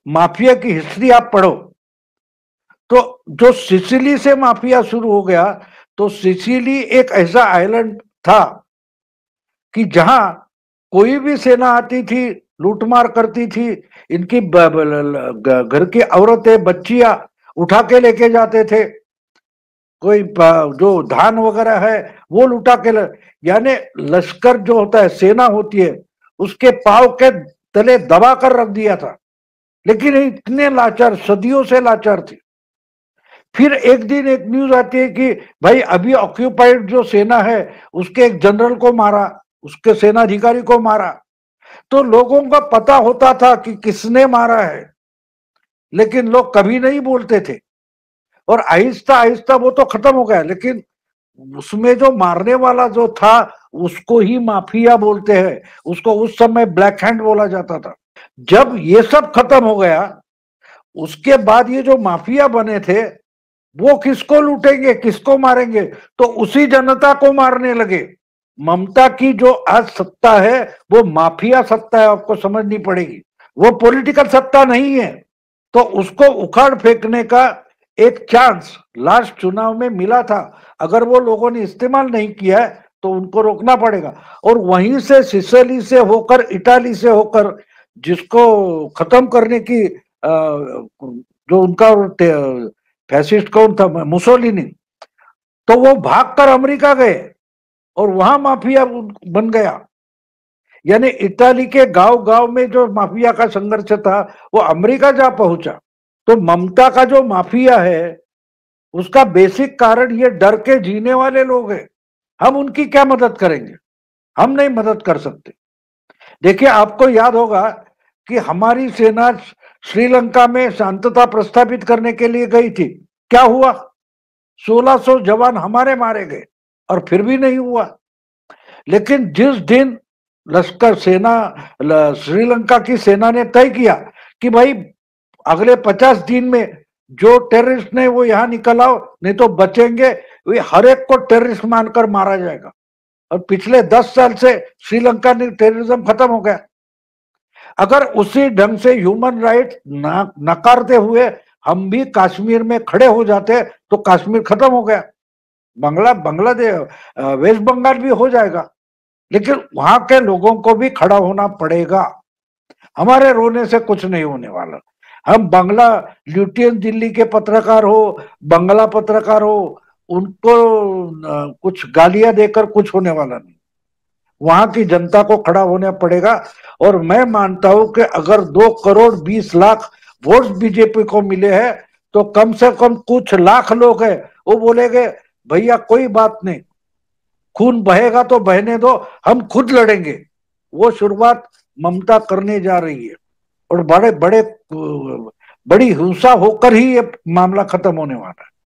Mafia की history आप पढ़ो तो जो सिसिली से माफिया शुरू हो गया, तो सिसिली एक ऐसा आइलैंड था कि जहां कोई भी सेना आती थी, लूटमार करती थी, इनकी घर की औरतें बच्चियां उठा के लेके जाते थे, कोई जो धान वगैरह है वो लुटा के यानी लश्कर जो होता है, सेना होती है, उसके पाव के तले दबा कर रख दिया था। लेकिन इतने लाचार, सदियों से लाचार थे। फिर एक दिन एक न्यूज आती है कि भाई अभी ऑक्यूपाइड जो सेना है उसके एक जनरल को मारा, उसके सेनाधिकारी को मारा। तो लोगों का पता होता था कि किसने मारा है, लेकिन लोग कभी नहीं बोलते थे। और आहिस्ता आहिस्ता वो तो खत्म हो गया, लेकिन उसमें जो मारने वाला जो था उसको ही माफिया बोलते हैं, उसको उस समय ब्लैक हैंड बोला जाता था। जब ये सब खत्म हो गया, उसके बाद ये जो माफिया बने थे वो किसको लूटेंगे, किसको मारेंगे, तो उसी जनता को मारने लगे। ममता की जो आज सत्ता है वो माफिया सत्ता है, आपको समझनी पड़ेगी, वो पॉलिटिकल सत्ता नहीं है। तो उसको उखाड़ फेंकने का एक चांस लास्ट चुनाव में मिला था, अगर वो लोगों ने इस्तेमाल नहीं किया है तो उनको रोकना पड़ेगा। और वहीं से सिसिली से होकर, इटाली से होकर, जिसको खत्म करने की जो उनका फैसिस्ट कौन था, मुसोलिनी, तो वो भागकर अमेरिका गए और वहां माफिया बन गया। यानी इटाली के गांव गांव में जो माफिया का संघर्ष था वो अमेरिका जा पहुंचा। तो ममता का जो माफिया है उसका बेसिक कारण ये डर के जीने वाले लोग हैं। हम उनकी क्या मदद करेंगे, हम नहीं मदद कर सकते। देखिए, आपको याद होगा कि हमारी सेना श्रीलंका में शांतता प्रस्थापित करने के लिए गई थी, क्या हुआ? 1600 जवान हमारे मारे गए और फिर भी नहीं हुआ। लेकिन जिस दिन लश्कर सेना, श्रीलंका की सेना ने तय किया कि भाई अगले 50 दिन में जो टेररिस्ट ने वो यहां निकल आओ, नहीं तो बचेंगे, वे हर एक को टेररिस्ट मानकर मारा जाएगा। और पिछले 10 साल से श्रीलंका में टेररिज्म खत्म हो गया। अगर उसी ढंग से ह्यूमन राइट नकारते हुए हम भी कश्मीर में खड़े हो जाते तो कश्मीर खत्म हो गया, बांग्लादेश, वेस्ट बंगाल भी हो जाएगा। लेकिन वहां के लोगों को भी खड़ा होना पड़ेगा, हमारे रोने से कुछ नहीं होने वाला। हम बांग्ला ल्यूटियन दिल्ली के पत्रकार हो, बांग्ला पत्रकार हो, उनको कुछ गालियां देकर कुछ होने वाला नहीं, वहां की जनता को खड़ा होना पड़ेगा। और मैं मानता हूं कि अगर 2 करोड़ 20 लाख वोट बीजेपी को मिले हैं तो कम से कम कुछ लाख लोग हैं वो बोलेंगे भैया कोई बात नहीं, खून बहेगा तो बहने दो, हम खुद लड़ेंगे। वो शुरुआत ममता करने जा रही है और बड़ी हिंसा होकर ही ये मामला खत्म होने वाला है।